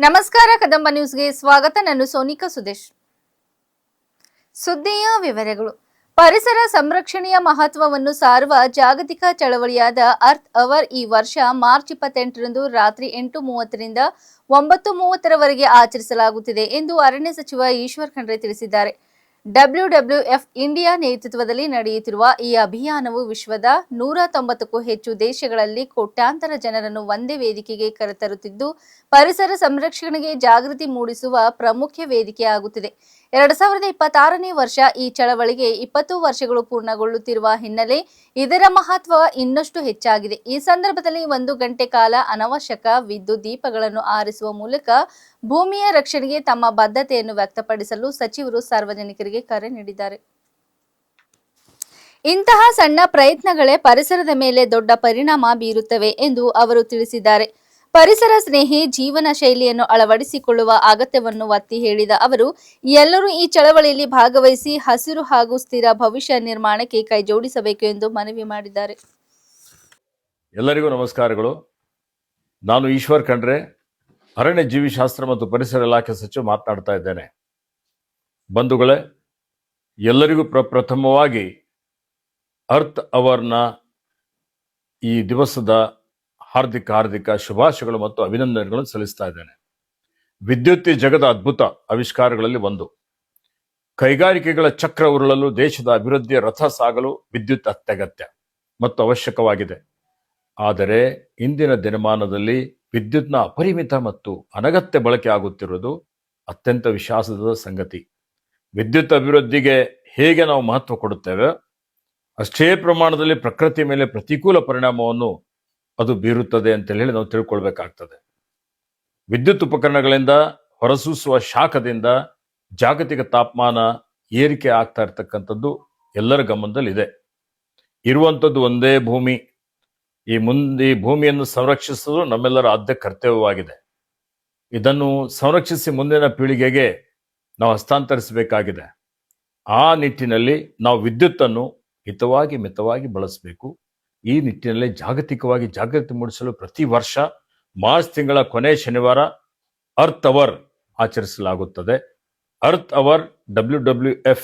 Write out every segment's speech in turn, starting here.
ನಮಸ್ಕಾರ ಕದಂಬ ನ್ಯೂಸ್ಗೆ ಸ್ವಾಗತ. ನಾನು ಸೋನಿಕಾ ಸುದೇಶ್. ಸುದ್ದಿಯ ವಿವರಗಳು. ಪರಿಸರ ಸಂರಕ್ಷಣೆಯ ಮಹತ್ವವನ್ನು ಸಾರುವ ಜಾಗತಿಕ ಚಳವಳಿಯಾದ ಅರ್ತ್ ಅವರ್ ಈ ವರ್ಷ ಮಾರ್ಚ್ 28ರಂದು ರಾತ್ರಿ 8:30ರಿಂದ 9:30ರವರೆಗೆ ಆಚರಿಸಲಾಗುತ್ತಿದೆ ಎಂದು ಅರಣ್ಯ ಸಚಿವ ಈಶ್ವರ್ ಖಂಡ್ರೆ ತಿಳಿಸಿದ್ದಾರೆ. WWF ಇಂಡಿಯಾ ನೇತೃತ್ವದಲ್ಲಿ ನಡೆಯುತ್ತಿರುವ ಈ ಅಭಿಯಾನವು ವಿಶ್ವದ 190ಕ್ಕೂ ಹೆಚ್ಚು ದೇಶಗಳಲ್ಲಿ ಕೋಟ್ಯಾಂತರ ಜನರನ್ನು ಒಂದೇ ವೇದಿಕೆಗೆ ಕರೆತರುತ್ತಿದ್ದು, ಪರಿಸರ ಸಂರಕ್ಷಣೆಗೆ ಜಾಗೃತಿ ಮೂಡಿಸುವ ಪ್ರಮುಖ ವೇದಿಕೆಯಾಗುತ್ತಿದೆ. 2026ನೇ ವರ್ಷ ಈ ಚಳವಳಿಗೆ 20 ವರ್ಷಗಳು ಪೂರ್ಣಗೊಳ್ಳುತ್ತಿರುವ ಹಿನ್ನೆಲೆ ಇದರ ಮಹತ್ವ ಇನ್ನಷ್ಟು ಹೆಚ್ಚಾಗಿದೆ. ಈ ಸಂದರ್ಭದಲ್ಲಿ 1 ಗಂಟೆ ಕಾಲ ಅನವಶ್ಯಕ ವಿದ್ಯುತ್ ದೀಪಗಳನ್ನು ಆರಿಸುವ ಮೂಲಕ ಭೂಮಿಯ ರಕ್ಷಣೆಗೆ ತಮ್ಮ ಬದ್ಧತೆಯನ್ನು ವ್ಯಕ್ತಪಡಿಸಲು ಸಚಿವರು ಸಾರ್ವಜನಿಕರಿಗೆ ಕರೆ ನೀಡಿದ್ದಾರೆ. ಇಂತಹ ಸಣ್ಣ ಪ್ರಯತ್ನಗಳೇ ಪರಿಸರದ ಮೇಲೆ ದೊಡ್ಡ ಪರಿಣಾಮ ಬೀರುತ್ತವೆ ಎಂದು ಅವರು ತಿಳಿಸಿದ್ದಾರೆ. ಪರಿಸರ ಸ್ನೇಹಿ ಜೀವನ ಶೈಲಿಯನ್ನು ಅಳವಡಿಸಿಕೊಳ್ಳುವ ಅಗತ್ಯವನ್ನು ಒತ್ತಿ ಹೇಳಿದ ಅವರು, ಎಲ್ಲರೂ ಈ ಚಳವಳಿಯಲ್ಲಿ ಭಾಗವಹಿಸಿ ಹಸಿರು ಹಾಗೂ ಸ್ಥಿರ ಭವಿಷ್ಯ ನಿರ್ಮಾಣಕ್ಕೆ ಕೈಜೋಡಿಸಬೇಕು ಎಂದು ಮನವಿ ಮಾಡಿದ್ದಾರೆ. ಎಲ್ಲರಿಗೂ ನಮಸ್ಕಾರಗಳು. ನಾನು ಈಶ್ವರ್ ಖಂಡ್ರೆ, ಅರಣ್ಯ ಜೀವಿಶಾಸ್ತ್ರ ಮತ್ತು ಪರಿಸರ ಇಲಾಖೆ ಸಚಿವ ಮಾತನಾಡ್ತಾ ಇದ್ದೇನೆ. ಬಂಧುಗಳೇ, ಎಲ್ಲರಿಗೂ ಪ್ರಥಮವಾಗಿ ಅರ್ತ್ ಅವರ್ನ ಈ ದಿವಸದ ಹಾರ್ದಿಕ ಶುಭಾಶಯಗಳು ಮತ್ತು ಅಭಿನಂದನೆಗಳನ್ನು ಸಲ್ಲಿಸ್ತಾ ಇದ್ದೇನೆ. ವಿದ್ಯುತ್ ಜಗದ ಅದ್ಭುತ ಆವಿಷ್ಕಾರಗಳಲ್ಲಿ ಒಂದು. ಕೈಗಾರಿಕೆಗಳ ಚಕ್ರ ಉರುಳಲು, ದೇಶದ ಅಭಿವೃದ್ಧಿಯ ರಥ ಸಾಗಲು ವಿದ್ಯುತ್ ಅತ್ಯಗತ್ಯ ಮತ್ತು ಅವಶ್ಯಕವಾಗಿದೆ. ಆದರೆ ಇಂದಿನ ದಿನಮಾನದಲ್ಲಿ ವಿದ್ಯುತ್ನ ಅಪರಿಮಿತ ಮತ್ತು ಅನಗತ್ಯ ಬಳಕೆ ಆಗುತ್ತಿರುವುದು ಅತ್ಯಂತ ವಿಷಾದದ ಸಂಗತಿ. ವಿದ್ಯುತ್ ಅಭಿವೃದ್ಧಿಗೆ ಹೇಗೆ ನಾವು ಮಹತ್ವ ಕೊಡುತ್ತೇವೆ, ಅಷ್ಟೇ ಪ್ರಮಾಣದಲ್ಲಿ ಪ್ರಕೃತಿ ಮೇಲೆ ಪ್ರತಿಕೂಲ ಪರಿಣಾಮವನ್ನು ಅದು ಬೀರುತ್ತದೆ ಅಂತ ಹೇಳಿ ನಾವು ತಿಳ್ಕೊಳ್ಬೇಕಾಗ್ತದೆ. ವಿದ್ಯುತ್ ಉಪಕರಣಗಳಿಂದ ಹೊರಸೂಸುವ ಶಾಖದಿಂದ ಜಾಗತಿಕ ತಾಪಮಾನ ಏರಿಕೆ ಆಗ್ತಾ ಇರ್ತಕ್ಕಂಥದ್ದು ಎಲ್ಲರ ಗಮನದಲ್ಲಿದೆ. ಇರುವಂಥದ್ದು ಒಂದೇ ಭೂಮಿ. ಈ ಭೂಮಿಯನ್ನು ಸಂರಕ್ಷಿಸುವುದು ನಮ್ಮೆಲ್ಲರ ಆದ್ಯ ಕರ್ತವ್ಯವಾಗಿದೆ. ಇದನ್ನು ಸಂರಕ್ಷಿಸಿ ಮುಂದಿನ ಪೀಳಿಗೆಗೆ ನಾವು ಹಸ್ತಾಂತರಿಸಬೇಕಾಗಿದೆ. ಆ ನಿಟ್ಟಿನಲ್ಲಿ ನಾವು ವಿದ್ಯುತ್ತನ್ನು ಮಿತವಾಗಿ ಬಳಸಬೇಕು. ಈ ನಿಟ್ಟಿನಲ್ಲಿ ಜಾಗತಿಕವಾಗಿ ಜಾಗೃತಿ ಮೂಡಿಸಲು ಪ್ರತಿ ವರ್ಷ ಮಾರ್ಚ್ ತಿಂಗಳ ಕೊನೆ ಶನಿವಾರ ಅರ್ತ್ ಅವರ್ ಆಚರಿಸಲಾಗುತ್ತದೆ. ಅರ್ತ್ ಅವರ್ WWF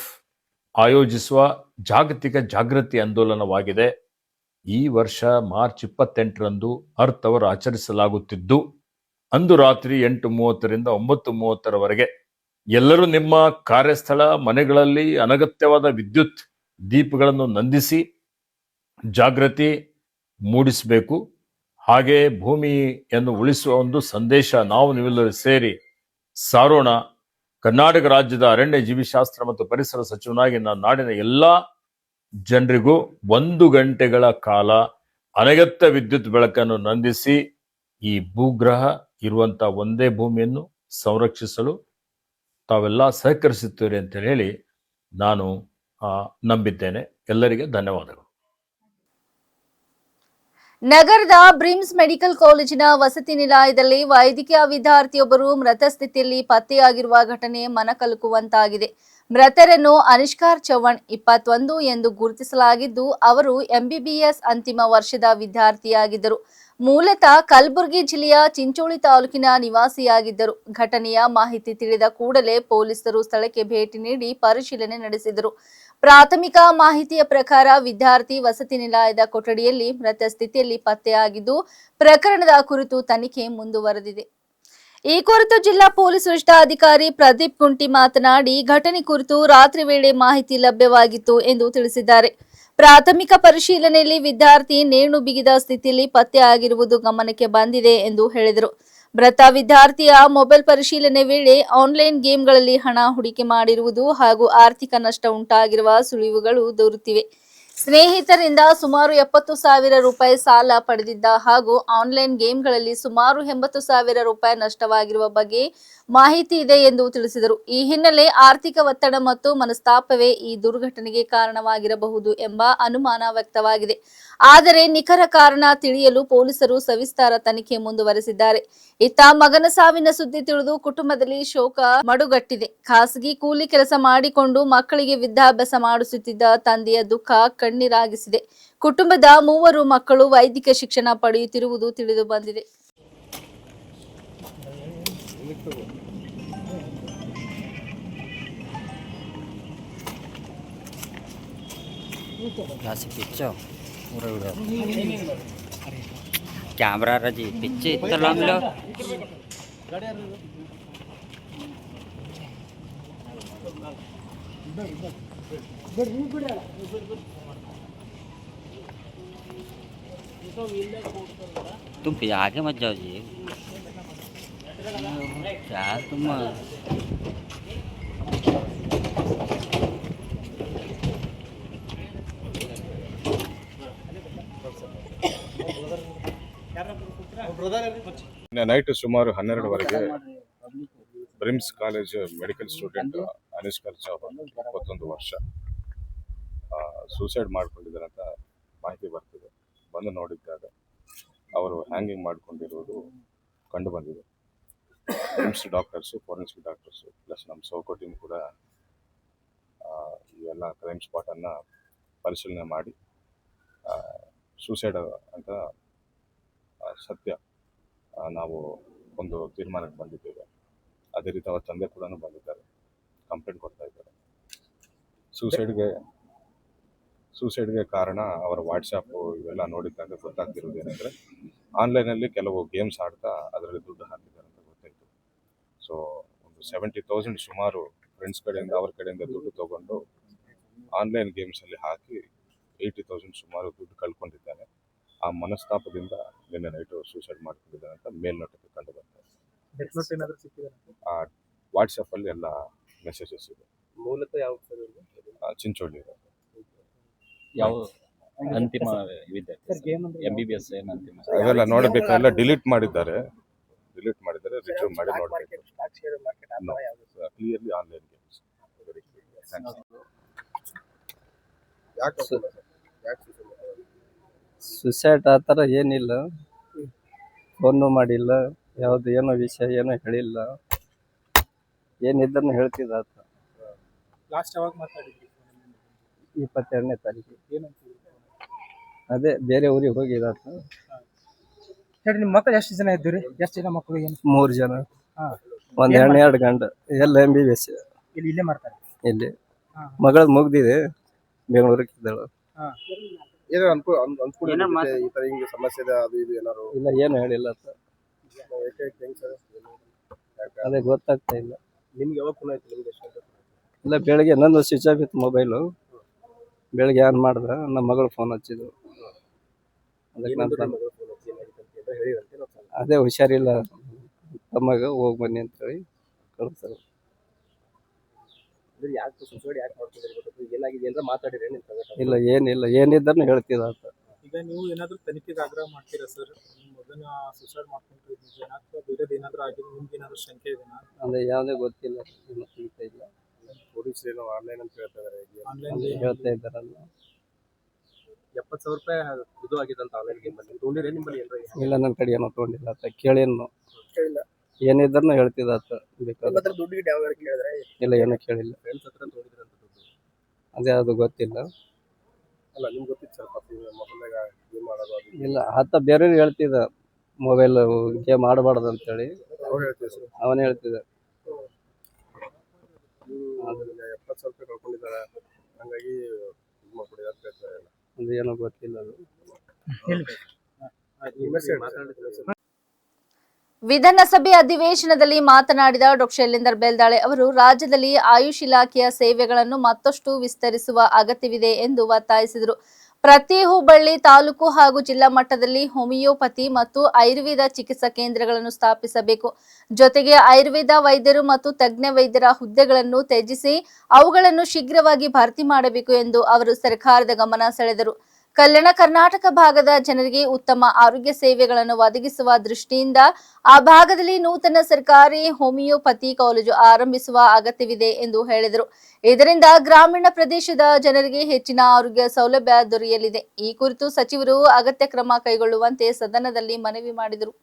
ಆಯೋಜಿಸುವ ಜಾಗತಿಕ ಜಾಗೃತಿ ಆಂದೋಲನವಾಗಿದೆ. ಈ ವರ್ಷ ಮಾರ್ಚ್ 28ರಂದು ಅರ್ತ್ ಅವರ್ ಆಚರಿಸಲಾಗುತ್ತಿದ್ದು, ಅಂದು ರಾತ್ರಿ 8:30ರಿಂದ 9:30ರವರೆಗೆ ಎಲ್ಲರೂ ನಿಮ್ಮ ಕಾರ್ಯಸ್ಥಳ, ಮನೆಗಳಲ್ಲಿ ಅನಗತ್ಯವಾದ ವಿದ್ಯುತ್ ದೀಪಗಳನ್ನು ನಂದಿಸಿ ಜಾಗೃತಿ ಮೂಡಿಸಬೇಕು. ಹಾಗೆ ಭೂಮಿಯನ್ನು ಉಳಿಸುವ ಒಂದು ಸಂದೇಶ ನಾವು ನೀವೆಲ್ಲರೂ ಸೇರಿ ಸಾರೋಣ. ಕರ್ನಾಟಕ ರಾಜ್ಯದ ಅರಣ್ಯ ಜೀವಿಶಾಸ್ತ್ರ ಮತ್ತು ಪರಿಸರ ಸಚಿವನಾಗಿ ನಾನು ನಾಡಿನ ಎಲ್ಲ ಜನರಿಗೂ 1 ಗಂಟೆಗಳ ಕಾಲ ಅನಗತ್ಯ ವಿದ್ಯುತ್ ಬೆಳಕನ್ನು ನಂದಿಸಿ ಈ ಭೂಗ್ರಹ ಇರುವಂತ ಒಂದೇ ಭೂಮಿಯನ್ನು ಸಂರಕ್ಷಿಸಲು ತಾವೆಲ್ಲ ಸಹಕರಿಸುತ್ತೀರಿ ಅಂತ ಹೇಳಿ ನಾನು ನಂಬಿದ್ದೇನೆ. ಎಲ್ಲರಿಗೆ ಧನ್ಯವಾದಗಳು. ನಗರದ ಬ್ರಿಮ್ಸ್ ಮೆಡಿಕಲ್ ಕಾಲೇಜಿನ ವಸತಿ ನಿಲಯದಲ್ಲಿ ವೈದ್ಯಕೀಯ ವಿದ್ಯಾರ್ಥಿಯೊಬ್ಬರು ಮೃತ ಸ್ಥಿತಿಯಲ್ಲಿ ಪತ್ತೆಯಾಗಿರುವ ಘಟನೆ ಮನಕಲುಕುವಂತಾಗಿದೆ. ಮೃತರನ್ನು ಅನಿಷ್ಕಾರ್ ಚವ್ಹಾಣ್ 21 ಎಂದು ಗುರುತಿಸಲಾಗಿದ್ದು, ಅವರು MBBS ಅಂತಿಮ ವರ್ಷದ ವಿದ್ಯಾರ್ಥಿಯಾಗಿದ್ದರು. ಮೂಲತಃ ಕಲಬುರಗಿ ಜಿಲ್ಲೆಯ ಚಿಂಚೋಳಿ ತಾಲೂಕಿನ ನಿವಾಸಿಯಾಗಿದ್ದರು. ಘಟನೆಯ ಮಾಹಿತಿ ತಿಳಿದ ಕೂಡಲೇ ಪೊಲೀಸರು ಸ್ಥಳಕ್ಕೆ ಭೇಟಿ ನೀಡಿ ಪರಿಶೀಲನೆ ನಡೆಸಿದರು. ಪ್ರಾಥಮಿಕ ಮಾಹಿತಿಯ ಪ್ರಕಾರ ವಿದ್ಯಾರ್ಥಿ ವಸತಿ ನಿಲಯದ ಕೊಠಡಿಯಲ್ಲಿ ಮೃತ ಸ್ಥಿತಿಯಲ್ಲಿ ಪತ್ತೆಯಾಗಿದ್ದು, ಪ್ರಕರಣದ ಕುರಿತು ತನಿಖೆ ಮುಂದುವರೆದಿದೆ. ಈ ಕುರಿತು ಜಿಲ್ಲಾ ಪೊಲೀಸ್ ವರಿಷ್ಠಾಧಿಕಾರಿ ಪ್ರದೀಪ್ ಕುಂಟಿ ಮಾತನಾಡಿ, ಘಟನೆ ಕುರಿತು ರಾತ್ರಿ ವೇಳೆ ಮಾಹಿತಿ ಲಭ್ಯವಾಗಿತ್ತು ಎಂದು ತಿಳಿಸಿದ್ದಾರೆ. ಪ್ರಾಥಮಿಕ ಪರಿಶೀಲನೆಯಲ್ಲಿ ವಿದ್ಯಾರ್ಥಿ ನೇಣು ಬಿಗಿದ ಸ್ಥಿತಿಯಲ್ಲಿ ಪತ್ತೆಯಾಗಿರುವುದು ಗಮನಕ್ಕೆ ಬಂದಿದೆ ಎಂದು ಹೇಳಿದರು. ಮೃತ ವಿದ್ಯಾರ್ಥಿಯ ಮೊಬೈಲ್ ಪರಿಶೀಲನೆ ವೇಳೆ ಆನ್ಲೈನ್ ಗೇಮ್ಗಳಲ್ಲಿ ಹಣ ಹೂಡಿಕೆ ಮಾಡಿರುವುದು ಹಾಗೂ ಆರ್ಥಿಕ ನಷ್ಟ ಉಂಟಾಗಿರುವ ಸುಳಿವುಗಳು ದೊರೆತಿವೆ. ಸ್ನೇಹಿತರಿಂದ ಸುಮಾರು 70,000 ರೂಪಾಯಿ ಸಾಲ ಪಡೆದಿದ್ದ ಹಾಗೂ ಆನ್ಲೈನ್ ಗೇಮ್ಗಳಲ್ಲಿ ಸುಮಾರು 80,000 ರೂಪಾಯಿ ನಷ್ಟವಾಗಿರುವ ಬಗ್ಗೆ ಮಾಹಿತಿ ಇದೆ ಎಂದು ತಿಳಿಸಿದರು. ಈ ಹಿನ್ನೆಲೆ ಆರ್ಥಿಕ ಒತ್ತಡ ಮತ್ತು ಮನಸ್ತಾಪವೇ ಈ ದುರ್ಘಟನೆಗೆ ಕಾರಣವಾಗಿರಬಹುದು ಎಂಬ ಅನುಮಾನ ವ್ಯಕ್ತವಾಗಿದೆ. ಆದರೆ ನಿಖರ ಕಾರಣ ತಿಳಿಯಲು ಪೊಲೀಸರು ಸವಿಸ್ತಾರ ತನಿಖೆ ಮುಂದುವರೆಸಿದ್ದಾರೆ. ಇತ್ತ ಮಗನ ಸಾವಿನ ಸುದ್ದಿ ತಿಳಿದು ಕುಟುಂಬದಲ್ಲಿ ಶೋಕ ಮಡುಗಟ್ಟಿದೆ. ಖಾಸಗಿ ಕೂಲಿ ಕೆಲಸ ಮಾಡಿಕೊಂಡು ಮಕ್ಕಳಿಗೆ ವಿದ್ಯಾಭ್ಯಾಸ ಮಾಡಿಸುತ್ತಿದ್ದ ತಂದೆಯ ದುಃಖ ಕಣ್ಣೀರಾಗಿಸಿದೆ. ಕುಟುಂಬದ 3 ಮಕ್ಕಳು ವೈದ್ಯಕೀಯ ಶಿಕ್ಷಣ ಪಡೆಯುತ್ತಿರುವುದು ತಿಳಿದು ಬಂದಿದೆ. Kasih picture, udah. Kamera aja, picture terlalu lo. तुम फिर आगे मत जाओ जी। क्या तुम ನೈಟ್ ಸುಮಾರು 12ವರೆಗೆ BRIMS college medical student Anishkar Chauhan 21 ವರ್ಷ ಸೂಸೈಡ್ ಮಾಡ್ಕೊಂಡಿದ್ದಾರೆ ಅಂತ ಮಾಹಿತಿ ಬರ್ತಿದೆ. ಬಂದು ನೋಡಿದ್ದಾಗ ಅವರು ಹ್ಯಾಂಗಿಂಗ್ ಮಾಡ್ಕೊಂಡಿರೋದು ಕಂಡು ಬಂದಿದೆ. BRIMS doctors, forensic doctors plus ನಮ್ಮ ಸೋಕೋ ಟೀಮ್ ಕೂಡ ಇವೆಲ್ಲ ಕ್ರೈಮ್ ಸ್ಪಾಟನ್ನು ಪರಿಶೀಲನೆ ಮಾಡಿ ಸೂಸೈಡ್ ಅಂತ ಸತ್ಯ ನಾವು ಒಂದು ತೀರ್ಮಾನಕ್ಕೆ ಬಂದಿದ್ದೇವೆ. ಅದೇ ರೀತಿ ಅವರ ತಂದೆ ಕೂಡ ಬಂದಿದ್ದಾರೆ, ಕಂಪ್ಲೇಂಟ್ ಕೊಡ್ತಾ ಇದ್ದಾರೆ. ಸೂಸೈಡ್ಗೆ ಕಾರಣ ಅವರ ವಾಟ್ಸಪ್ಪು ಇವೆಲ್ಲ ನೋಡಿದ್ದಾಗ ಗೊತ್ತಾಗ್ತಿರೋದು ಏನಂದರೆ, ಆನ್ಲೈನಲ್ಲಿ ಕೆಲವು ಗೇಮ್ಸ್ ಆಡ್ತಾ ಅದರಲ್ಲಿ ದುಡ್ಡು ಹಾಕಿದ್ದಾರೆ ಅಂತ ಗೊತ್ತಾಯಿತು. ಸೊ ಒಂದು 70,000 ಸುಮಾರು ಫ್ರೆಂಡ್ಸ್ ಕಡೆಯಿಂದ ಅವ್ರ ಕಡೆಯಿಂದ ದುಡ್ಡು ತೊಗೊಂಡು ಆನ್ಲೈನ್ ಗೇಮ್ಸಲ್ಲಿ ಹಾಕಿ 80,000 ಸುಮಾರು ದುಡ್ಡು ಕಳ್ಕೊಂಡಿದ್ದಾನೆ. ಆ ಮನಸ್ತಾಪದಿಂದ ನಿನ್ನೆ ನೈಟು ಸೂಸೈಡ್ ಮಾಡ್ಕೊಂಡಿದ್ದಾನೆ ಅಂತ ಮೇಲ್ನೋಟಕ್ಕೆ ಕಂಡು ಬರ್ತಾರೆ. ಆ ವಾಟ್ಸಪ್ಪಲ್ಲಿ ಎಲ್ಲ ಮೆಸೇಜಸ್ ಇದೆ. ಮೂಲತಃ ಯಾವ ಚಿಂಚೋಳಿ ಯಾವ ಅಂತಿಮ MBBS ಏನು ಅಂತಿಮ ಅದೆಲ್ಲ ನೋಡಬೇಕೆಲ್ಲ ಡಿಲೀಟ್ ಮಾಡಿದ್ದಾರೆ, ರಿಟ್ರೀವ್ ಮಾಡಿ ನೋಡಬೇಕು. Clearly online games. ಸುಸೈಡ್ ಆ ಥರ ಏನಿಲ್ಲ, ಫೋನು ಮಾಡಿಲ್ಲ, ಯಾವುದು ಏನೋ ವಿಷಯ ಏನೋ ಹೇಳಿಲ್ಲ, ಏನಿದ್ದನ್ನು ಹೇಳ್ತಿದ್ದ ಆತ. ಲಾಸ್ಟ್ ಯಾವಾಗ ಮಾತಾಡಿದ್ರಿ? 22ನೇ ತಾರೀಕು. ಏನಂತ ಅದೇ ಬೇರೆ ಊರಿಗೆ ಹೋಗಿದಾತ. ಹೇಳಿ, ನಿಮ್ಮ ಮಕ್ಕಳು ಎಷ್ಟು ಜನ ಇದ್ದೀರಿ? ಎಷ್ಟು ಜನ ಮಕ್ಕಳು? ಏನು? 3 ಜನ, ಹಾಂ. ಒಂದು ಹೆಣ್ಣು 2 ಗಂಡು, ಎಲ್ಲ MBBS ಇಲ್ಲೇ ಮಾಡ್ತಾರೆ? ಇಲ್ಲಿ. ಮಗಳದ್ದು ಮುಗ್ದಿದೆ, ಬೆಂಗಳೂರಿಗೆ ಇದ್ದಾಳು. ಹಾಂ. ಏನೋ ಈ ಥರ ಹಿಂಗೆ ಸಮಸ್ಯೆ ಇದೆ, ಅದು ಇದು ಏನಾರು ಇಲ್ಲ, ಏನು ಹೇಳಿಲ್ಲ ಆತ. ಅದೇ ಗೊತ್ತಾಗ್ತಾ ಇಲ್ಲ. ನಿಮ್ಗೆ ಯಾವಾಗ ಫೋನ್ ಆಯ್ತು? ನಿಮ್ಗೆ ಎಷ್ಟು? ಇಲ್ಲ, ಬೆಳಗ್ಗೆ ನಂದು ಸ್ವಿಚ್ ಆಫ್ ಇತ್ತು ಮೊಬೈಲು. ಬೆಳಗ್ಗೆ ಆನ್ ಮಾಡಿದ್ರೆ ನಮ್ಮ ಮಗಳು ಫೋನ್ ಹಚ್ಚಿದ್ರು. ಅದಕ್ಕೆ ನಾನು ಅದೇ ಹುಷಾರಿಲ್ಲ ತಮ್ಮಗ, ಹೋಗಿ ಬನ್ನಿ ಅಂತೇಳಿ ಕಳಿಸ್ತಾರೆ. ಇಲ್ಲ, ಏನಿಲ್ಲ, ಏನಿದ್ದನ್ನು ಹೇಳ್ತಿದ್ದ ಆತ. ಈಗ ನೀವು ಏನಾದರೂ ತನಿಖೆಗೆ ಆಗ್ರಹ ಮಾಡ್ತೀರಾ ಸರ್? ನಿಮ್ಮ ಮಗನ ಸುಸೈಡ್ ಮಾಡ್ಕೊಂಡ್ರೆ ನಿಜ ಅಥವಾ ಬೇರೆದು ಏನಾದರೂ ಆಗಿದೆ? ನಿಮ್ಗೆ ಏನಾದರೂ ಶಂಕೆ ಇದೆಯಾ? ಅದೇ ಯಾವುದೇ ಗೊತ್ತಿಲ್ಲ, ಏನು ತಿಳಿತಾ ಇಲ್ಲ. ಪೊಲೀಸ್ ಏನೋ ಆನ್ಲೈನ್ ಅಂತ ಹೇಳ್ತಾ ಇದ್ದಾರೆ. ಆನ್ಲೈನ್ ಹೇಳ್ತಾ ಇದ್ದಾರಲ್ಲ. 70,000 ರೂಪಾಯಿ ಇದು ಆಗಿದೆ ಅಂತ ಆನ್ಲೈನ್ ಗೇಮ್ ಅಲ್ಲಿ ತೊಗೊಂಡಿರಿ ನಿಮ್ಮಲ್ಲಿ? ಇಲ್ಲ, ನನ್ನ ಕಡೆ ಏನೋ ತೊಗೊಂಡಿಲ್ಲ ಆತ. ಕೇಳೇನು ಏನಿದ್ದನ್ನು ಹೇಳ್ತಿದ್ದ ಆತ. ಬೇಕಾದ್ರೆ ದುಡ್ಡಿಗೆ ಯಾವ ಕೇಳಿದ್ರೆ? ಇಲ್ಲ, ಏನೂ ಕೇಳಿಲ್ಲ. ಫ್ರೆಂಡ್ಸ್ ಹತ್ರ ತೊಗೊಂಡಿದ್ರೆ ಅಂತ ದುಡ್ಡು? ಅದೇ ಅದು ಗೊತ್ತಿಲ್ಲ. ಅಲ್ಲ, ನಿಮ್ಗೆ ಗೊತ್ತಿತ್ತು ಸ್ವಲ್ಪ ಮೊಬೈಲ್ನಾಗ ಗೇಮ್ ಆಡೋದು ಅದು? ಇಲ್ಲ, ಆತ ಬೇರೆಯವ್ರು ಹೇಳ್ತಿದ್ದ ಮೊಬೈಲ್ ಗೇಮ್ ಆಡಬಾರ್ದು ಅಂತೇಳಿ. ಅವ್ರು ಹೇಳ್ತೀವಿ ಸರ್, ಅವನೇ ಹೇಳ್ತಿದ್ದ. 70,000 ರೂಪಾಯಿ ಕಳ್ಕೊಂಡಿದ್ದಾರೆ, ಹಂಗಾಗಿ ಇದು ಮಾಡ್ಬಿಡಿ ಅಂತ ಹೇಳ್ತಾರೆ. ಅದು ಏನೋ ಗೊತ್ತಿಲ್ಲ ಅದು. ವಿಧಾನಸಭೆ ಅಧಿವೇಶನದಲ್ಲಿ ಮಾತನಾಡಿದ ಡಾ. ಶೈಲೇಂದರ್ ಬೆಲ್ದಾಳೆ ಅವರು ರಾಜ್ಯದಲ್ಲಿ ಆಯುಷ್ ಇಲಾಖೆಯ ಸೇವೆಗಳನ್ನು ಮತ್ತಷ್ಟು ವಿಸ್ತರಿಸುವ ಅಗತ್ಯವಿದೆ ಎಂದು ಒತ್ತಾಯಿಸಿದರು. ಪ್ರತಿ ಹೋಬಳಿ, ತಾಲೂಕು ಹಾಗೂ ಜಿಲ್ಲಾ ಮಟ್ಟದಲ್ಲಿ ಹೋಮಿಯೋಪತಿ ಮತ್ತು ಆಯುರ್ವೇದ ಚಿಕಿತ್ಸಾ ಕೇಂದ್ರಗಳನ್ನು ಸ್ಥಾಪಿಸಬೇಕು. ಜೊತೆಗೆ ಆಯುರ್ವೇದ ವೈದ್ಯರು ಮತ್ತು ತಜ್ಞ ವೈದ್ಯರ ಹುದ್ದೆಗಳನ್ನು ತ್ಯಜಿಸಿ ಅವುಗಳನ್ನು ಶೀಘ್ರವಾಗಿ ಭರ್ತಿ ಮಾಡಬೇಕು ಎಂದು ಅವರು ಸರ್ಕಾರದ ಗಮನ ಸೆಳೆದರು. ಕಲ್ಯಾಣ ಕರ್ನಾಟಕ ಭಾಗದ ಜನರಿಗೆ ಉತ್ತಮ ಆರೋಗ್ಯ ಸೇವೆಗಳನ್ನು ಒದಗಿಸುವ ದೃಷ್ಟಿಯಿಂದ ಆ ಭಾಗದಲ್ಲಿ ನೂತನ ಸರ್ಕಾರಿ ಹೋಮಿಯೋಪತಿ ಕಾಲೇಜು ಆರಂಭಿಸುವ ಅಗತ್ಯವಿದೆ ಎಂದು ಹೇಳಿದರು. ಇದರಿಂದ ಗ್ರಾಮೀಣ ಪ್ರದೇಶದ ಜನರಿಗೆ ಹೆಚ್ಚಿನ ಆರೋಗ್ಯ ಸೌಲಭ್ಯ ದೊರೆಯಲಿದೆ. ಈ ಕುರಿತು ಸಚಿವರು ಅಗತ್ಯ ಕ್ರಮ ಕೈಗೊಳ್ಳುವಂತೆ ಸದನದಲ್ಲಿ ಮನವಿ ಮಾಡಿದರು.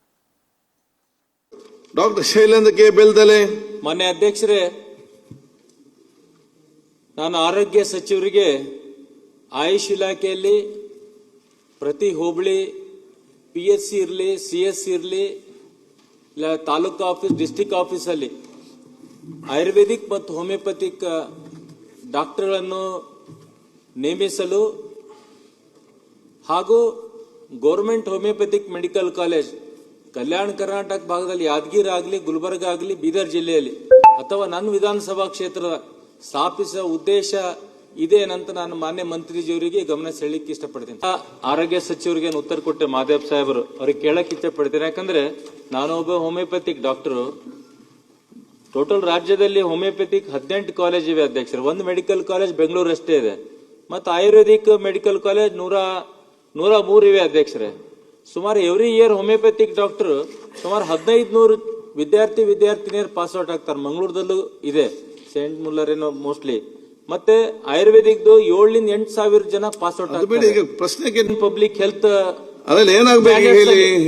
Doctor Shailendra K Beldale. ಮಾನ್ಯ ಅಧ್ಯಕ್ಷರೇ, ನಾನು ಆರೋಗ್ಯ ಸಚಿವರಿಗೆ ಆಯುಷ್ ಇಲಾಖೆಯಲ್ಲಿ ಪ್ರತಿ ಹೋಬಳಿ PSC ಇರಲಿ, CS ಇರಲಿ, ಇಲ್ಲ ತಾಲೂಕು ಆಫೀಸ್, ಡಿಸ್ಟಿಕ್ ಆಫೀಸಲ್ಲಿ ಆಯುರ್ವೇದಿಕ್ ಮತ್ತು ಹೋಮಿಯೋಪತಿಕ್ ಡಾಕ್ಟರ್ಗಳನ್ನು ನೇಮಿಸಲು ಹಾಗೂ government homeopathic medical college Kalyana Karnataka ಭಾಗದಲ್ಲಿ ಯಾದಗಿರಿ ಆಗಲಿ, ಗುಲ್ಬರ್ಗ ಆಗಲಿ, ಬೀದರ್ ಜಿಲ್ಲೆಯಲ್ಲಿ ಅಥವಾ ನನ್ನ ವಿಧಾನಸಭಾ ಕ್ಷೇತ್ರದ ಸ್ಥಾಪಿಸುವ ಉದ್ದೇಶ ಇದೆ ಏನಂತ ನಾನು ಮಾನ್ಯ ಮಂತ್ರಿಜಿಯವರಿಗೆ ಗಮನ ಸೆಳೆಯಲಿಕ್ಕೆ ಇಷ್ಟಪಡ್ತೀನಿ. ಆರೋಗ್ಯ ಸಚಿವರಿಗೆ ಉತ್ತರ ಕೊಟ್ಟೆ ಮಾದೇವ್ ಸಾಹೇಬರು, ಅವ್ರಿಗೆ ಕೇಳಕ್ ಇಷ್ಟಪಡ್ತೀನಿ. ಯಾಕಂದ್ರೆ ನಾನು ಒಬ್ಬ ಹೋಮಿಯೋಪತಿಕ್ ಡಾಕ್ಟರು. ಟೋಟಲ್ ರಾಜ್ಯದಲ್ಲಿ ಹೋಮಿಯೋಪತಿಕ್ 18 ಕಾಲೇಜ್ ಇವೆ ಅಧ್ಯಕ್ಷರು. ಒಂದು ಮೆಡಿಕಲ್ ಕಾಲೇಜ್ ಬೆಂಗಳೂರು ಅಷ್ಟೇ ಇದೆ. ಮತ್ತು ಆಯುರ್ವೇದಿಕ್ ಮೆಡಿಕಲ್ ಕಾಲೇಜ್ 103 ಇವೆ ಅಧ್ಯಕ್ಷರೇ. ಸುಮಾರು ಎವ್ರಿ ಇಯರ್ ಹೋಮಿಯೋಪತಿಕ್ ಡಾಕ್ಟರ್ ಸುಮಾರು 1500 ವಿದ್ಯಾರ್ಥಿನಿಯರು ಪಾಸ್ಔಟ್ ಆಗ್ತಾರೆ. ಮಂಗಳೂರದಲ್ಲೂ ಇದೆ, ಸೇಂಟ್ ಮುಲ್ಲರ್ ಏನೋ ಮೋಸ್ಟ್ಲಿ. ಮತ್ತೆ ಆಯುರ್ವೇದಿಕ್ 7,000 8 ಸಾವಿರ ಜನ ಪಾಸ್ಔಟ್ ಆಗ್ತಾರೆ. ಪ್ರಶ್ನೆಗೆ ಪಬ್ಲಿಕ್ ಹೆಲ್ತ್ ಅದ್ರಲ್ಲಿ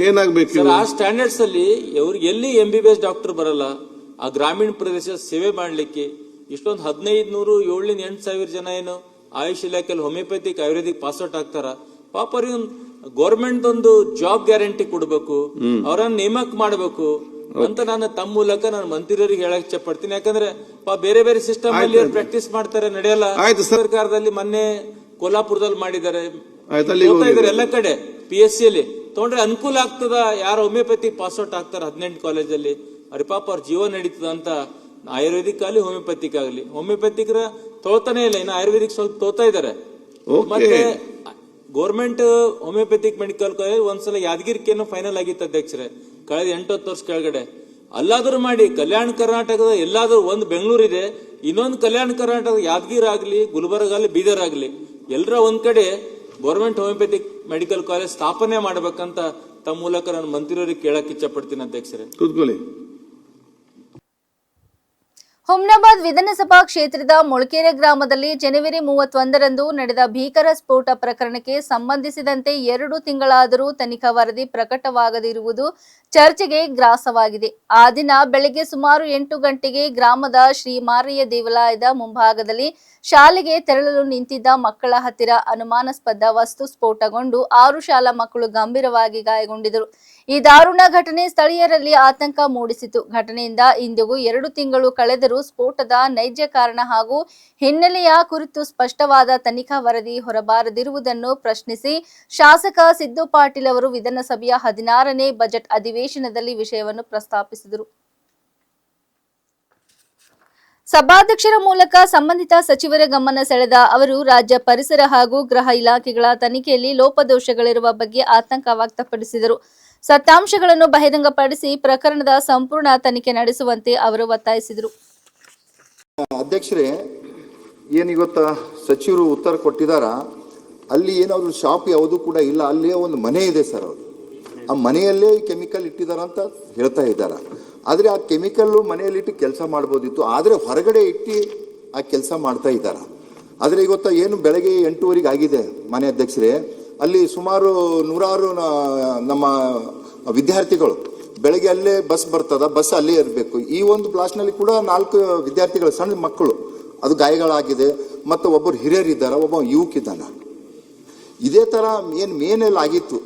ಏನಾಗ್ಬೇಕು ಆ ಸ್ಟ್ಯಾಂಡರ್ಡ್ಸ್ ಅಲ್ಲಿ ಅವ್ರಿಗೆ ಎಲ್ಲಿ MBBS ಡಾಕ್ಟರ್ ಬರಲ್ಲ. ಆ ಗ್ರಾಮೀಣ ಪ್ರದೇಶ ಸೇವೆ ಮಾಡ್ಲಿಕ್ಕೆ ಇಷ್ಟೊಂದು 1500 7,000 8 ಸಾವಿರ ಜನ ಏನು ಆಯುಷ್ ಇಲಾಖೆಯಲ್ಲಿ ಹೋಮಿಯೋಪತಿಕ್ ಆಯುರ್ವೇದಿಕ್ ಪಾಸ್ಔಟ್ ಆಗ್ತಾರ. ಪಾಪ ಅವ್ರಿಗೆ ಗೌರ್ಮೆಂಟ್ ಒಂದು ಜಾಬ್ ಗ್ಯಾರಂಟಿ ಕೊಡಬೇಕು, ಅವರನ್ನ ನೇಮಕ ಮಾಡಬೇಕು ಅಂತ ನಾನು ತಮ್ಮ ಮೂಲಕ ನಾನು ಮಂತ್ರಿಯವರಿಗೆ ಹೇಳಕ್ ಇಚ್ಛೆ ಪಡ್ತೀನಿ. ಯಾಕಂದ್ರೆ ಬೇರೆ ಬೇರೆ ಸಿಸ್ಟಮ್ ಅಲ್ಲಿ ಪ್ರಾಕ್ಟೀಸ್ ಮಾಡ್ತಾರೆ, ನಡೆಯಲ್ಲ. ಸರ್ಕಾರದಲ್ಲಿ ಮೊನ್ನೆ ಕೋಲ್ಹಾಪುರದಲ್ಲಿ ಮಾಡಿದ್ದಾರೆ, ಎಲ್ಲ ಕಡೆ PSC ಅಲ್ಲಿ ತಗೊಂಡ್ರೆ ಅನುಕೂಲ ಆಗ್ತದ. ಯಾರು ಹೋಮಿಯೋಪತಿಕ್ ಪಾಸ್ಔಟ್ ಆಗ್ತಾರ 18 ಕಾಲೇಜಲ್ಲಿ ಅವ್ರ ಪಾಪ ಅವ್ರ ಜೀವ ನಡೀತದ ಅಂತ. ಆಯುರ್ವೇದಿಕ್ ಆಗಲಿ ಹೋಮಿಯೋಪತಿಕ್ ಆಗಲಿ, ಹೋಮಿಯೋಪತಿಕ್ ತೋತಾನೆ ಇಲ್ಲ, ಇನ್ನು ಆಯುರ್ವೇದಿಕ್ ಸ್ವಲ್ಪ ತೋತಾ ಇದಾರೆ. ಮತ್ತೆ ಗೌರ್ಮೆಂಟ್ ಹೋಮಿಯೋಪತಿಕ್ ಮೆಡಿಕಲ್ ಕಾಲೇಜ್ ಒಂದ್ಸಲ ಯಾದಗಿರಿಕೇನು ಫೈನಲ್ ಆಗಿತ್ತು ಅಧ್ಯಕ್ಷರೇ, ಕಳೆದ 8-10 ವರ್ಷ ಕೆಳಗಡೆ. ಅಲ್ಲಾದ್ರೂ ಮಾಡಿ ಕಲ್ಯಾಣ ಕರ್ನಾಟಕದ ಎಲ್ಲಾದ್ರೂ ಒಂದು ಬೆಂಗಳೂರು ಇದೆ, ಇನ್ನೊಂದು ಕಲ್ಯಾಣ ಕರ್ನಾಟಕದ ಯಾದಗಿರಿ ಆಗಲಿ, ಗುಲ್ಬರ್ಗ ಆಗಲಿ, ಬೀದರ್ ಆಗಲಿ, ಎಲ್ಲರ ಒಂದ್ ಕಡೆ ಗೌರ್ಮೆಂಟ್ ಹೋಮಿಯೋಪತಿಕ್ ಮೆಡಿಕಲ್ ಕಾಲೇಜ್ ಸ್ಥಾಪನೆ ಮಾಡ್ಬೇಕಂತ ತಮ್ಮ ಮೂಲಕ ನಾನು ಮಂತ್ರಿಯವರಿಗೆ ಕೇಳಕ್ ಇಚ್ಛೆ ಪಡ್ತೀನಿ ಅಧ್ಯಕ್ಷರೇ. ಕೂತ್ಕೊಳ್ಳಿ. ಹುಮ್ನಾಬಾದ್ ವಿಧಾನಸಭಾ ಕ್ಷೇತ್ರದ ಮೊಳಕೆರೆ ಗ್ರಾಮದಲ್ಲಿ ಜನವರಿ 31ರಂದು ನಡೆದ ಭೀಕರ ಸ್ಫೋಟ ಪ್ರಕರಣಕ್ಕೆ ಸಂಬಂಧಿಸಿದಂತೆ 2 ತಿಂಗಳಾದರೂ ತನಿಖಾ ವರದಿ ಪ್ರಕಟವಾಗದಿರುವುದು ಚರ್ಚೆಗೆ ಗ್ರಾಸವಾಗಿದೆ. ಆ ದಿನ ಬೆಳಗ್ಗೆ ಸುಮಾರು 8 ಗಂಟೆಗೆ ಗ್ರಾಮದ ಶ್ರೀ ಮಾರಯ್ಯ ದೇವಾಲಯದ ಮುಂಭಾಗದಲ್ಲಿ ಶಾಲೆಗೆ ತೆರಳಲು ನಿಂತಿದ್ದ ಮಕ್ಕಳ ಹತ್ತಿರ ಅನುಮಾನಾಸ್ಪದ ವಸ್ತು ಸ್ಫೋಟಗೊಂಡು 6 ಶಾಲಾ ಮಕ್ಕಳು ಗಂಭೀರವಾಗಿ ಗಾಯಗೊಂಡಿದ್ದರು. ಈ ದಾರುಣ ಘಟನೆ ಸ್ಥಳೀಯರಲ್ಲಿ ಆತಂಕ ಮೂಡಿಸಿತು. ಘಟನೆಯಿಂದ ಇಂದಿಗೂ 2 ತಿಂಗಳು ಕಳೆದರೂ ಸ್ಫೋಟದ ನೈಜ ಕಾರಣ ಹಾಗೂ ಹಿನ್ನೆಲೆಯ ಕುರಿತು ಸ್ಪಷ್ಟವಾದ ತನಿಖಾ ವರದಿ ಹೊರಬಾರದಿರುವುದನ್ನು ಪ್ರಶ್ನಿಸಿ ಶಾಸಕ ಸಿದ್ದು ಪಾಟೀಲ್ ಅವರು ವಿಧಾನಸಭೆಯ 16ನೇ ಬಜೆಟ್ ಅಧಿವೇಶನದಲ್ಲಿ ವಿಷಯವನ್ನು ಪ್ರಸ್ತಾಪಿಸಿದರು. ಸಭಾಧ್ಯಕ್ಷರ ಮೂಲಕ ಸಂಬಂಧಿತ ಸಚಿವರ ಗಮನ ಸೆಳೆದ ಅವರು ರಾಜ್ಯ ಪರಿಸರ ಹಾಗೂ ಗೃಹ ಇಲಾಖೆಗಳ ತನಿಖೆಯಲ್ಲಿ ಲೋಪದೋಷಗಳಿರುವ ಬಗ್ಗೆ ಆತಂಕ ವ್ಯಕ್ತಪಡಿಸಿದರು. ಸತ್ಯಾಂಶಗಳನ್ನು ಬಹಿರಂಗಪಡಿಸಿ ಪ್ರಕರಣದ ಸಂಪೂರ್ಣ ತನಿಖೆ ನಡೆಸುವಂತೆ ಅವರು ಒತ್ತಾಯಿಸಿದರು. ಅಧ್ಯಕ್ಷರೇ, ಏನಿವತ್ತ ಸಚಿವರು ಉತ್ತರ ಕೊಟ್ಟಿದಾರ, ಅಲ್ಲಿ ಏನಾದ್ರು ಶಾಪ್ ಯಾವುದು ಕೂಡ ಇಲ್ಲ, ಅಲ್ಲಿ ಒಂದು ಮನೆ ಇದೆ ಸರ್. ಅವರು ಆ ಮನೆಯಲ್ಲೇ ಕೆಮಿಕಲ್ ಇಟ್ಟಿದಾರ ಅಂತ ಹೇಳ್ತಾ ಇದ್ದಾರೆ. ಆದರೆ ಆ ಕೆಮಿಕಲ್ಲು ಮನೆಯಲ್ಲಿಟ್ಟು ಕೆಲಸ ಮಾಡ್ಬೋದಿತ್ತು, ಆದರೆ ಹೊರಗಡೆ ಇಟ್ಟು ಆ ಕೆಲಸ ಮಾಡ್ತಾ ಇದ್ದಾರೆ. ಆದರೆ ಇವತ್ತು ಏನು ಬೆಳಗ್ಗೆ 8:00 ಆಗಿದೆ ಮನೆ ಅಧ್ಯಕ್ಷರೇ, ಅಲ್ಲಿ ಸುಮಾರು 100 ನಮ್ಮ ವಿದ್ಯಾರ್ಥಿಗಳು ಬೆಳಗ್ಗೆ ಅಲ್ಲೇ ಬಸ್ ಬರ್ತದ, ಬಸ್ ಅಲ್ಲೇ ಇರಬೇಕು. ಈ ಒಂದು ಬ್ಲಾಸ್ಟ್ನಲ್ಲಿ ಕೂಡ 4 ವಿದ್ಯಾರ್ಥಿಗಳು ಸಣ್ಣ ಮಕ್ಕಳು ಅದು ಗಾಯಗಳಾಗಿದೆ, ಮತ್ತು ಒಬ್ಬರು ಹಿರಿಯರಿದ್ದಾರೆ, ಒಬ್ಬ ಯುವಕಿದ್ದಾನೆ. ಇದೇ ಥರ ಮೇನಲ್ಲಿ ಆಗಿತ್ತು.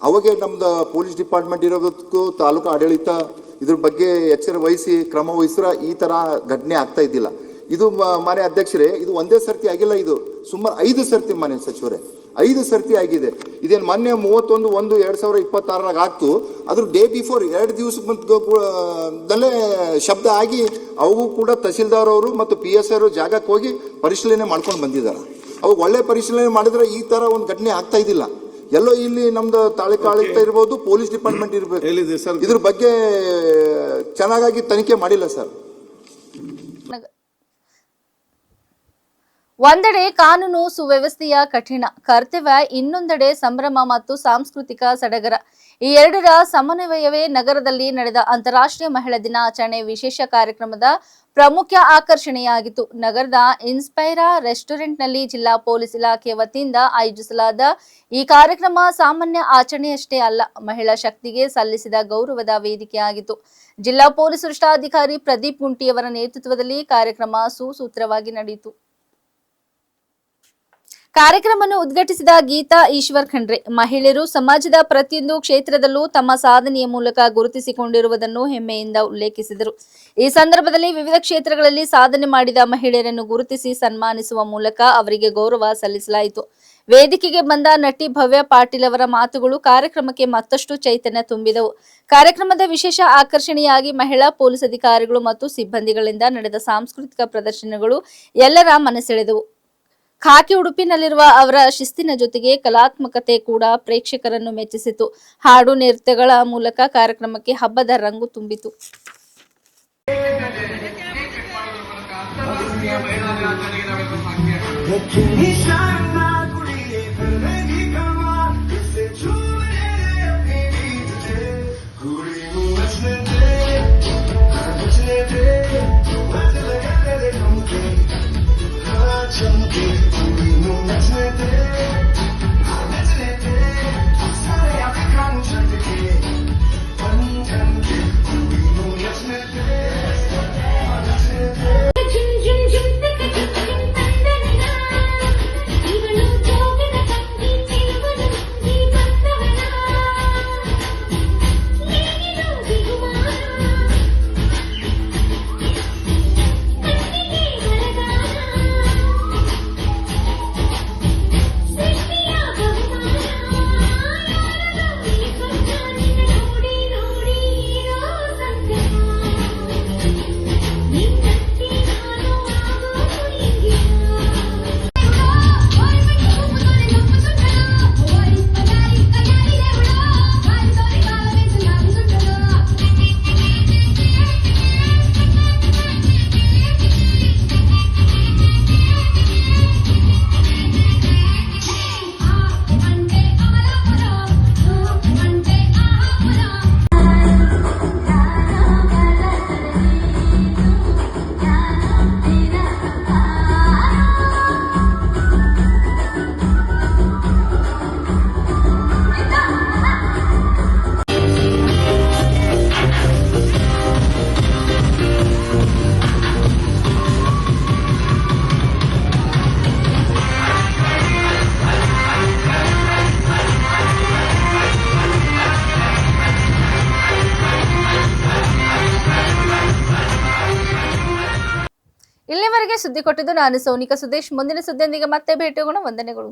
ಅವಾಗೆ ನಮ್ದು ಪೊಲೀಸ್ ಡಿಪಾರ್ಟ್ಮೆಂಟ್ ಇರೋದಕ್ಕೂ ತಾಲೂಕು ಆಡಳಿತ ಇದ್ರ ಬಗ್ಗೆ ಎಚ್ಚರ ವಹಿಸಿ ಕ್ರಮ ವಹಿಸ್ರೆ ಈ ಥರ ಘಟನೆ ಆಗ್ತಾ ಇದ್ದಿಲ್ಲ. ಇದು ಮಾನ್ಯ ಅಧ್ಯಕ್ಷರೇ, ಇದು ಒಂದೇ ಸರ್ತಿ ಆಗಿಲ್ಲ, ಇದು ಸುಮಾರು 5 ಸರ್ತಿ ಮಾನ್ಯ ಸಚಿವರೇ, 5 ಸರ್ತಿ ಆಗಿದೆ. ಇದೇನು ಮೊನ್ನೆ 31/1/2026 ಆಗ್ತು, ಅದ್ರ ಡೇ ಬಿಫೋರ್ 2 ದಿವಸದಲ್ಲೇ ಶಬ್ದ ಆಗಿ ಅವು ಕೂಡ ತಹಸೀಲ್ದಾರ್ ಅವರು ಮತ್ತು PS ಅವರು ಜಾಗಕ್ಕೆ ಹೋಗಿ ಪರಿಶೀಲನೆ ಮಾಡ್ಕೊಂಡು ಬಂದಿದ್ದಾರೆ. ಅವಾಗ ಒಳ್ಳೆ ಪರಿಶೀಲನೆ ಮಾಡಿದ್ರೆ ಈ ಥರ ಒಂದು ಘಟನೆ ಆಗ್ತಾ ಇದ್ದಿಲ್ಲ. ಎಲ್ಲೋ ಇಲ್ಲಿ ನಮ್ದು ತಾಲೂಕು ಆಡಳಿತ ಇರ್ಬೋದು, ಪೊಲೀಸ್ ಡಿಪಾರ್ಟ್ಮೆಂಟ್ ಇರ್ಬೇಕು, ಇದ್ರ ಬಗ್ಗೆ ಚೆನ್ನಾಗಿ ತನಿಖೆ ಮಾಡಿಲ್ಲ ಸರ್. ಒಂದೆಡೆ ಕಾನೂನು ಸುವ್ಯವಸ್ಥೆಯ ಕಠಿಣ ಕರ್ತವ್ಯ, ಇನ್ನೊಂದೆಡೆ ಸಂಭ್ರಮ ಮತ್ತು ಸಾಂಸ್ಕೃತಿಕ ಸಡಗರ. ಈ ಎರಡರ ಸಮನ್ವಯವೇ ನಗರದಲ್ಲಿ ನಡೆದ ಅಂತಾರಾಷ್ಟ್ರೀಯ ಮಹಿಳಾ ದಿನಾಚರಣೆ ವಿಶೇಷ ಕಾರ್ಯಕ್ರಮದ ಪ್ರಮುಖ ಆಕರ್ಷಣೆಯಾಗಿತ್ತು. ನಗರದ ಇನ್ಸ್ಪೈರಾ ರೆಸ್ಟೋರೆಂಟ್ನಲ್ಲಿ ಜಿಲ್ಲಾ ಪೊಲೀಸ್ ಇಲಾಖೆ ವತಿಯಿಂದ ಆಯೋಜಿಸಲಾದ ಈ ಕಾರ್ಯಕ್ರಮ ಸಾಮಾನ್ಯ ಆಚರಣೆಯಷ್ಟೇ ಅಲ್ಲ, ಮಹಿಳಾ ಶಕ್ತಿಗೆ ಸಲ್ಲಿಸಿದ ಗೌರವದ ವೇದಿಕೆಯಾಗಿತ್ತು. ಜಿಲ್ಲಾ ಪೊಲೀಸ್ ವರಿಷ್ಠಾಧಿಕಾರಿ ಪ್ರದೀಪ್ ಗುಂಟಿಯವರ ನೇತೃತ್ವದಲ್ಲಿ ಕಾರ್ಯಕ್ರಮ ಸುಸೂತ್ರವಾಗಿ ನಡೆಯಿತು. ಕಾರ್ಯಕ್ರಮವನ್ನು ಉದ್ಘಾಟಿಸಿದ ಗೀತಾ ಈಶ್ವರ್ ಖಂಡ್ರೆ ಮಹಿಳೆಯರು ಸಮಾಜದ ಪ್ರತಿಯೊಂದು ಕ್ಷೇತ್ರದಲ್ಲೂ ತಮ್ಮ ಸಾಧನೆಯ ಮೂಲಕ ಗುರುತಿಸಿಕೊಂಡಿರುವುದನ್ನು ಹೆಮ್ಮೆಯಿಂದ ಉಲ್ಲೇಖಿಸಿದರು. ಈ ಸಂದರ್ಭದಲ್ಲಿ ವಿವಿಧ ಕ್ಷೇತ್ರಗಳಲ್ಲಿ ಸಾಧನೆ ಮಾಡಿದ ಮಹಿಳೆಯರನ್ನು ಗುರುತಿಸಿ ಸನ್ಮಾನಿಸುವ ಮೂಲಕ ಅವರಿಗೆ ಗೌರವ ಸಲ್ಲಿಸಲಾಯಿತು. ವೇದಿಕೆಗೆ ಬಂದ ನಟಿ ಭವ್ಯ ಪಾಟೀಲ್ ಅವರ ಮಾತುಗಳು ಕಾರ್ಯಕ್ರಮಕ್ಕೆ ಮತ್ತಷ್ಟು ಚೈತನ್ಯ ತುಂಬಿದವು. ಕಾರ್ಯಕ್ರಮದ ವಿಶೇಷ ಆಕರ್ಷಣೆಯಾಗಿ ಮಹಿಳಾ ಪೊಲೀಸ್ ಅಧಿಕಾರಿಗಳು ಮತ್ತು ಸಿಬ್ಬಂದಿಗಳಿಂದ ನಡೆದ ಸಾಂಸ್ಕೃತಿಕ ಪ್ರದರ್ಶನಗಳು ಎಲ್ಲರ ಮನಸೆಳೆದವು. ಖಾಕಿ ಉಡುಪಿನಲ್ಲಿರುವ ಅವರ ಶಿಸ್ತಿನ ಜೊತೆಗೆ ಕಲಾತ್ಮಕತೆ ಕೂಡ ಪ್ರೇಕ್ಷಕರನ್ನು ಮೆಚ್ಚಿಸಿತು. ಹಾಡು ನೃತ್ಯಗಳ ಮೂಲಕ ಕಾರ್ಯಕ್ರಮಕ್ಕೆ ಹಬ್ಬದ ರಂಗು ತುಂಬಿತು. ಇಲ್ಲಿವರೆಗೆ ಸುದ್ದಿ ಕೊಟ್ಟಿದ್ದು ನಾನು ಸೋನಿಕಾ ಸುದೇಶ್. ಮುಂದಿನ ಸುದ್ದಿಯೊಂದಿಗೆ ಮತ್ತೆ ಭೇಟಿಯಾಗೋಣ. ವಂದನೆಗಳು.